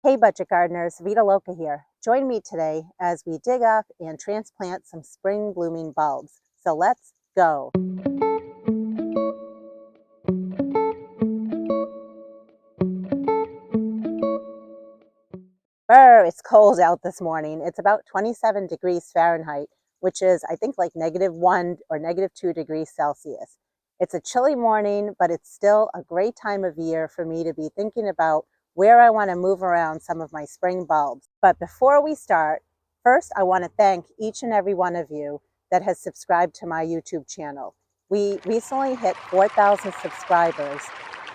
Hey budget gardeners, Vita Loca here. Join me today as we dig up and transplant some spring blooming bulbs. So let's go. It's cold out this morning. It's about 27 degrees Fahrenheit, which is I think like -1 or -2 degrees Celsius. It's a chilly morning, but it's still a great time of year for me to be thinking about where I want to move around some of my spring bulbs. But before we start, first I want to thank each and every one of you that has subscribed to my YouTube channel. We recently hit 4,000 subscribers,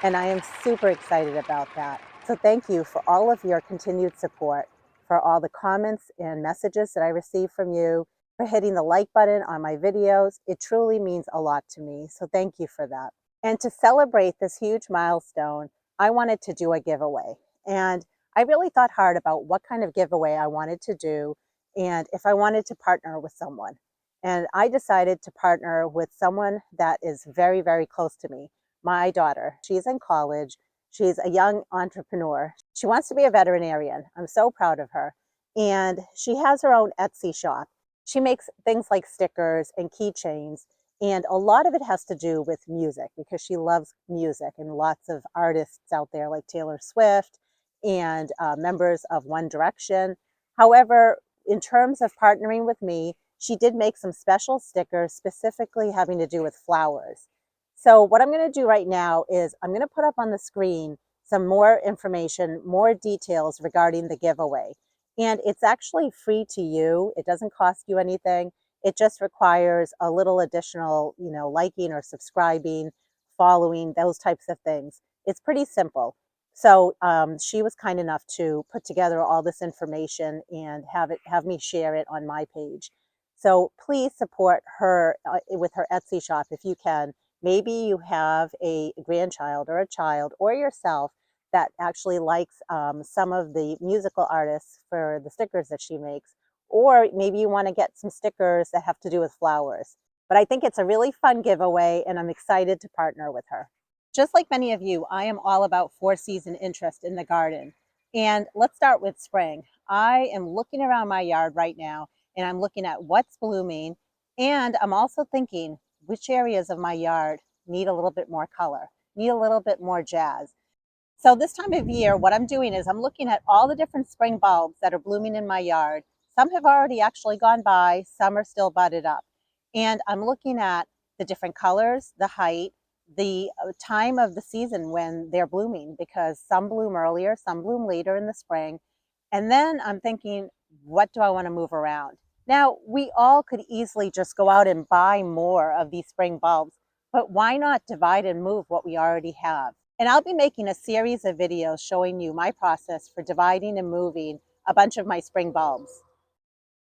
and I am super excited about that. So thank you for all of your continued support, for all the comments and messages that I receive from you, for hitting the like button on my videos. It truly means a lot to me. So thank you for that. And to celebrate this huge milestone, I wanted to do a giveaway. And I really thought hard about what kind of giveaway I wanted to do and if I wanted to partner with someone. And I decided to partner with someone that is very, very close to me, my daughter. She's in college. She's a young entrepreneur. She wants to be a veterinarian. I'm so proud of her. And she has her own Etsy shop. She makes things like stickers and keychains. And a lot of it has to do with music because she loves music, and lots of artists out there like Taylor Swift and members of One Direction. However, in terms of partnering with me, she did make some special stickers specifically having to do with flowers. So what I'm going to do right now is I'm going to put up on the screen some more information, more details regarding the giveaway. And it's actually free to you. It doesn't cost you anything. It just requires a little additional, liking or subscribing, following, those types of things. It's pretty simple. So she was kind enough to put together all this information and have me share it on my page. So please support her with her Etsy shop if you can. Maybe you have a grandchild or a child or yourself that actually likes some of the musical artists for the stickers that she makes. Or maybe you want to get some stickers that have to do with flowers. But I think it's a really fun giveaway, and I'm excited to partner with her. Just like many of you, I am all about four-season interest in the garden. And let's start with spring. I am looking around my yard right now, and I'm looking at what's blooming. And I'm also thinking which areas of my yard need a little bit more color, need a little bit more jazz. So this time of year, what I'm doing is I'm looking at all the different spring bulbs that are blooming in my yard. Some have already actually gone by, some are still budded up. And I'm looking at the different colors, the height, the time of the season when they're blooming, because some bloom earlier, some bloom later in the spring. And then I'm thinking, what do I want to move around? Now, we all could easily just go out and buy more of these spring bulbs, but why not divide and move what we already have? And I'll be making a series of videos showing you my process for dividing and moving a bunch of my spring bulbs.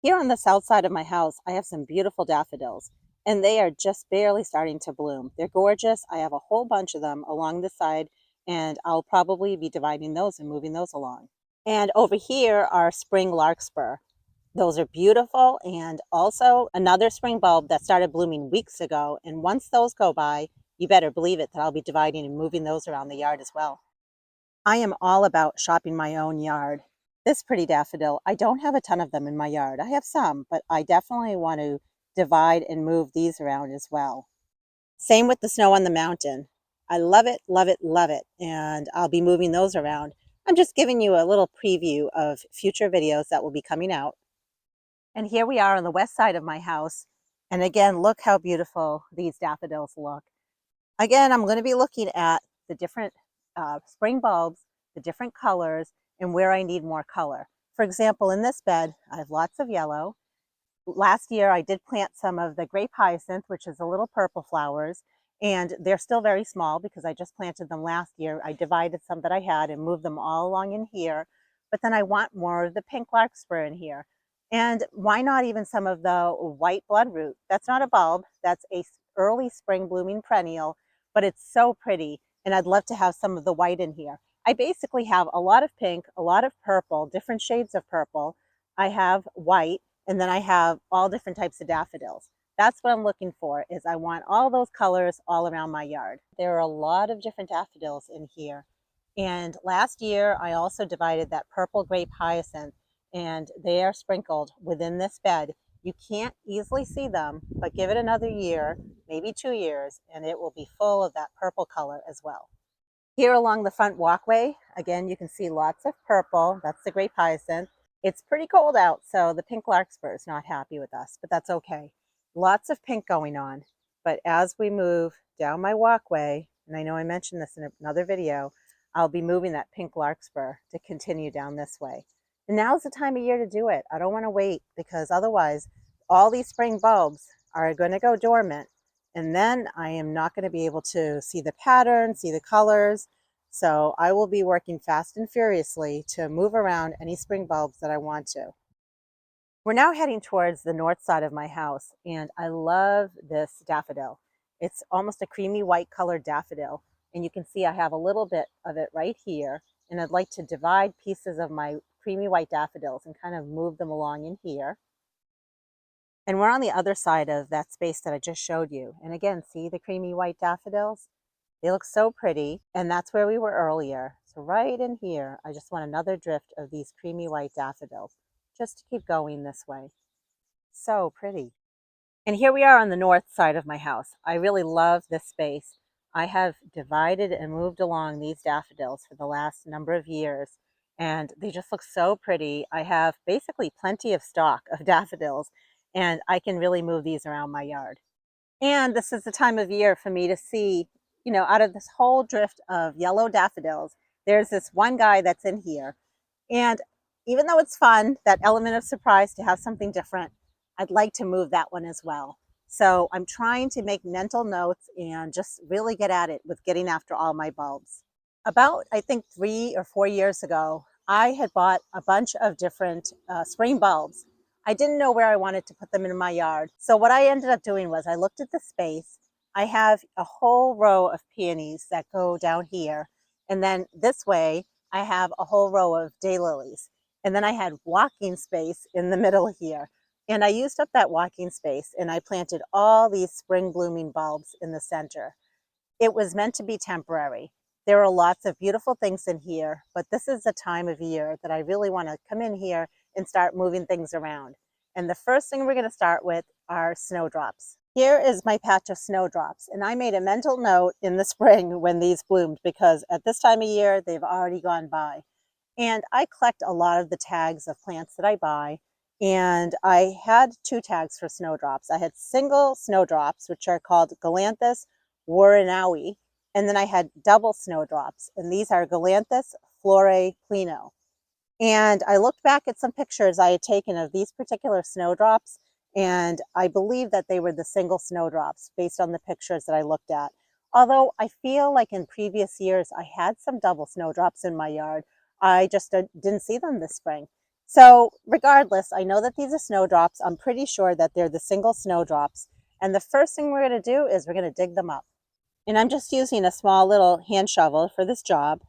Here on the south side of my house, I have some beautiful daffodils, and they are just barely starting to bloom. They're gorgeous. I have a whole bunch of them along the side, and I'll probably be dividing those and moving those along. And over here are spring larkspur. Those are beautiful, and also another spring bulb that started blooming weeks ago. And once those go by, you better believe it that I'll be dividing and moving those around the yard as well. I am all about shopping my own yard. This pretty daffodil, I don't have a ton of them in my yard. I have some, but I definitely want to divide and move these around as well. Same with the snow on the mountain. I love it, love it, love it, and I'll be moving those around. I'm just giving you a little preview of future videos that will be coming out. And here we are on the west side of my house. And again, look how beautiful these daffodils look. Again, I'm going to be looking at the different spring bulbs, the different colors, and where I need more color. For example, in this bed, I have lots of yellow. Last year, I did plant some of the grape hyacinth, which is the little purple flowers, and they're still very small because I just planted them last year. I divided some that I had and moved them all along in here, but then I want more of the pink larkspur in here. And why not even some of the white bloodroot? That's not a bulb, that's a early spring blooming perennial, but it's so pretty, and I'd love to have some of the white in here. I basically have a lot of pink, a lot of purple, different shades of purple. I have white, and then I have all different types of daffodils. That's what I'm looking for, is I want all those colors all around my yard. There are a lot of different daffodils in here. And last year, I also divided that purple grape hyacinth, and they are sprinkled within this bed. You can't easily see them, but give it another year, maybe 2 years, and it will be full of that purple color as well. Here along the front walkway, again, you can see lots of purple. That's the grape hyacinth. It's pretty cold out, so the pink larkspur is not happy with us, but that's okay. Lots of pink going on. But as we move down my walkway, and I know I mentioned this in another video, I'll be moving that pink larkspur to continue down this way. And now's the time of year to do it. I don't want to wait because otherwise all these spring bulbs are going to go dormant, and then I am not going to be able to see the pattern, see the colors. So I will be working fast and furiously to move around any spring bulbs that I want to. We're now heading towards the north side of my house, and I love this daffodil. It's almost a creamy white colored daffodil, and you can see I have a little bit of it right here, and I'd like to divide pieces of my creamy white daffodils and kind of move them along in here. And we're on the other side of that space that I just showed you. And again, see the creamy white daffodils? They look so pretty, and that's where we were earlier. So right in here, I just want another drift of these creamy white daffodils, just to keep going this way. So pretty. And here we are on the north side of my house. I really love this space. I have divided and moved along these daffodils for the last number of years, and they just look so pretty. I have basically plenty of stock of daffodils, and I can really move these around my yard. And this is the time of year for me to see, out of this whole drift of yellow daffodils, there's this one guy that's in here. And even though it's fun, that element of surprise to have something different, I'd like to move that one as well. So I'm trying to make mental notes and just really get at it with getting after all my bulbs. About, I think, 3 or 4 years ago, I had bought a bunch of different spring bulbs. I didn't know where I wanted to put them in my yard. So what I ended up doing was I looked at the space. I have a whole row of peonies that go down here. And then this way, I have a whole row of daylilies. And then I had walking space in the middle here. And I used up that walking space and I planted all these spring blooming bulbs in the center. It was meant to be temporary. There are lots of beautiful things in here, but this is the time of year that I really want to come in here and start moving things around. And the first thing we're going to start with are snowdrops. Here is my patch of snowdrops, and I made a mental note in the spring when these bloomed because at this time of year, they've already gone by. And I collect a lot of the tags of plants that I buy, and I had 2 tags for snowdrops. I had single snowdrops, which are called Galanthus warrenowi, and then I had double snowdrops, and these are Galanthus flore pleno. And I looked back at some pictures I had taken of these particular snowdrops, and I believe that they were the single snowdrops based on the pictures that I looked at. Although I feel like in previous years I had some double snowdrops in my yard, I just didn't see them this spring. So regardless, I know that these are snowdrops. I'm pretty sure that they're the single snowdrops. And the first thing we're going to do is we're going to dig them up. And I'm just using a small little hand shovel for this job.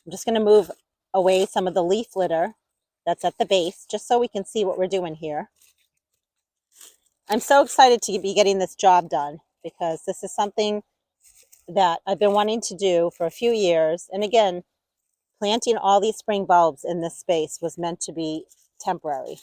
I'm just going to move away some of the leaf litter that's at the base, just so we can see what we're doing here. I'm so excited to be getting this job done because this is something that I've been wanting to do for a few years. And again, planting all these spring bulbs in this space was meant to be temporary.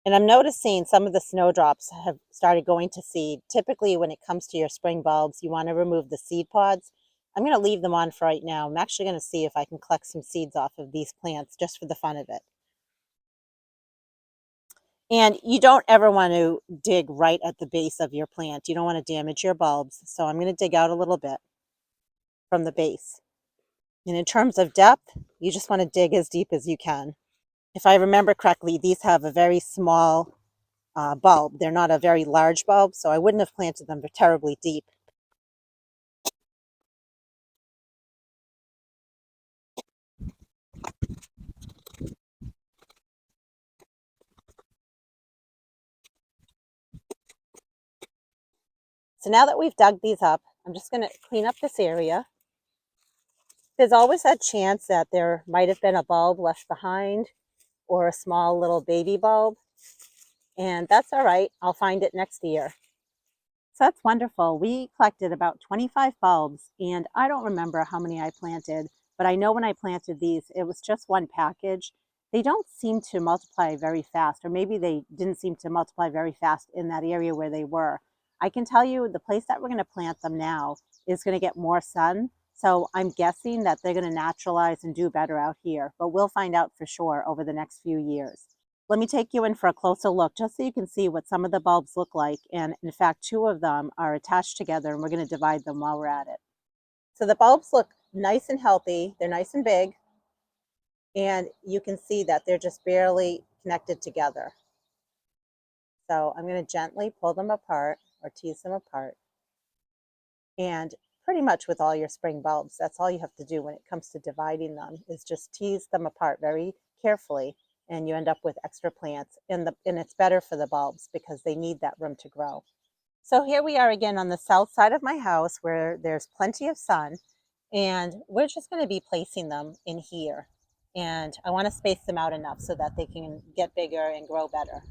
And I'm noticing some of the snowdrops have started going to seed. Typically, when it comes to your spring bulbs, you want to remove the seed pods. I'm going to leave them on for right now. I'm actually going to see if I can collect some seeds off of these plants just for the fun of it. And you don't ever want to dig right at the base of your plant. You don't want to damage your bulbs. So I'm going to dig out a little bit from the base. And in terms of depth, you just want to dig as deep as you can. If I remember correctly, these have a very small bulb. They're not a very large bulb, so I wouldn't have planted them terribly deep. So now that we've dug these up, I'm just going to clean up this area. There's always that chance that there might have been a bulb left behind or a small little baby bulb, and that's all right. I'll find it next year. So that's wonderful. We collected about 25 bulbs, and I don't remember how many I planted, but I know when I planted these, it was just one package. They don't seem to multiply very fast, or maybe they didn't seem to multiply very fast in that area where they were. I can tell you the place that we're going to plant them now is going to get more sun. So I'm guessing that they're going to naturalize and do better out here, but we'll find out for sure over the next few years. Let me take you in for a closer look just so you can see what some of the bulbs look like. And in fact, two of them are attached together and we're going to divide them while we're at it. So the bulbs look nice and healthy. They're nice and big. And you can see that they're just barely connected together. So I'm going to gently pull them apart or tease them apart. And pretty much with all your spring bulbs, that's all you have to do when it comes to dividing them is just tease them apart very carefully, and you end up with extra plants. And it's better for the bulbs because they need that room to grow. So here we are again on the south side of my house where there's plenty of sun, and we're just going to be placing them in here. And I want to space them out enough so that they can get bigger and grow better.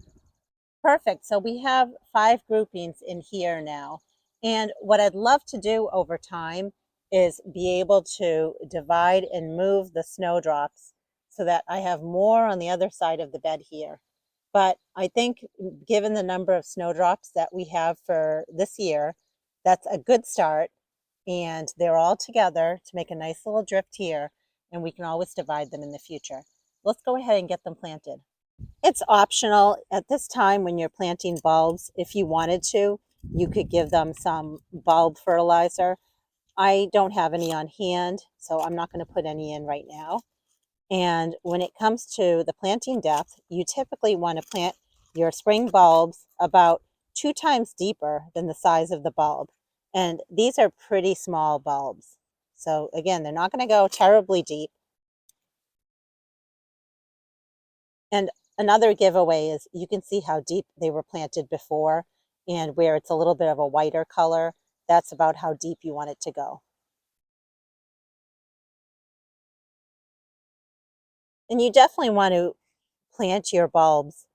Perfect. So we have 5 groupings in here now. And what I'd love to do over time is be able to divide and move the snowdrops so that I have more on the other side of the bed here. But I think given the number of snowdrops that we have for this year, that's a good start. And they're all together to make a nice little drift here, and we can always divide them in the future. Let's go ahead and get them planted. It's optional at this time when you're planting bulbs. If you wanted to, you could give them some bulb fertilizer. I don't have any on hand, so I'm not going to put any in right now. And when it comes to the planting depth, you typically want to plant your spring bulbs about 2 times deeper than the size of the bulb. And these are pretty small bulbs. So again, they're not going to go terribly deep. And another giveaway is you can see how deep they were planted before, and where it's a little bit of a whiter color, that's about how deep you want it to go. And you definitely want to plant your bulbs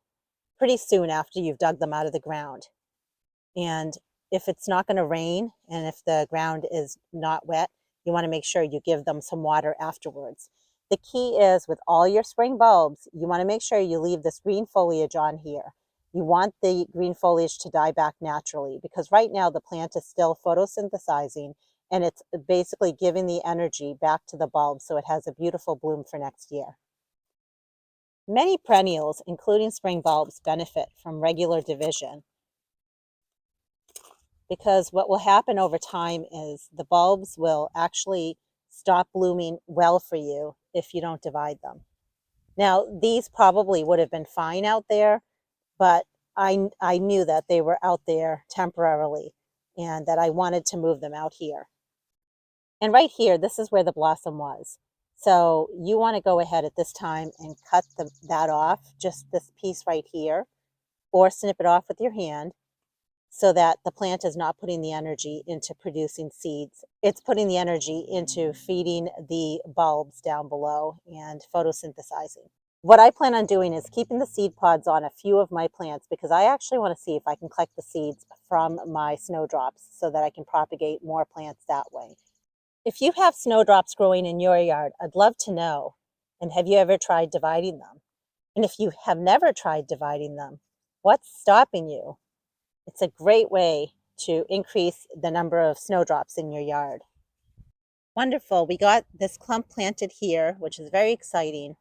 pretty soon after you've dug them out of the ground. And if it's not going to rain and if the ground is not wet, you want to make sure you give them some water afterwards. The key is with all your spring bulbs, you want to make sure you leave this green foliage on here. You want the green foliage to die back naturally because right now the plant is still photosynthesizing and it's basically giving the energy back to the bulb so it has a beautiful bloom for next year. Many perennials, including spring bulbs, benefit from regular division because what will happen over time is the bulbs will actually stop blooming well for you if you don't divide them. Now, these probably would have been fine out there, but I knew that they were out there temporarily and that I wanted to move them out here. And right here, this is where the blossom was. So you want to go ahead at this time and cut that off, just this piece right here, or snip it off with your hand so that the plant is not putting the energy into producing seeds. It's putting the energy into feeding the bulbs down below and photosynthesizing. What I plan on doing is keeping the seed pods on a few of my plants because I actually want to see if I can collect the seeds from my snowdrops so that I can propagate more plants that way. If you have snowdrops growing in your yard, I'd love to know. And have you ever tried dividing them? And if you have never tried dividing them, what's stopping you? It's a great way to increase the number of snowdrops in your yard. Wonderful. We got this clump planted here, which is very exciting.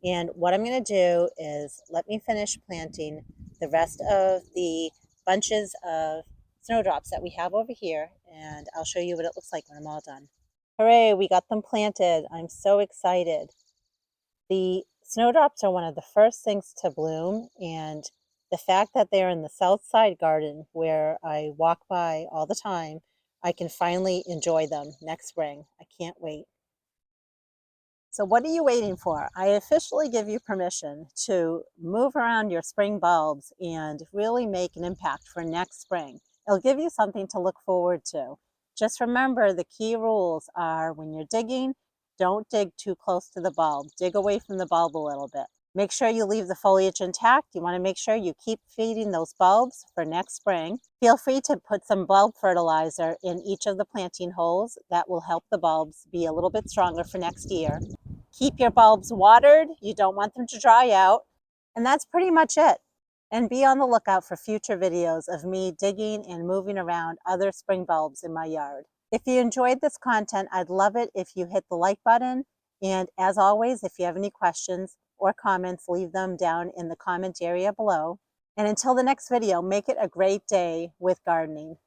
And what I'm going to do is let me finish planting the rest of the bunches of snowdrops that we have over here, and I'll show you what it looks like when I'm all done. Hooray, we got them planted. I'm so excited. The snowdrops are one of the first things to bloom, and the fact that they're in the south side garden where I walk by all the time, I can finally enjoy them next spring. I can't wait. So what are you waiting for? I officially give you permission to move around your spring bulbs and really make an impact for next spring. It'll give you something to look forward to. Just remember the key rules are when you're digging, don't dig too close to the bulb. Dig away from the bulb a little bit. Make sure you leave the foliage intact. You want to make sure you keep feeding those bulbs for next spring. Feel free to put some bulb fertilizer in each of the planting holes. That will help the bulbs be a little bit stronger for next year. Keep your bulbs watered. You don't want them to dry out. And that's pretty much it. And be on the lookout for future videos of me digging and moving around other spring bulbs in my yard. If you enjoyed this content, I'd love it if you hit the like button. And as always, if you have any questions or comments, leave them down in the comment area below. And until the next video, make it a great day with gardening.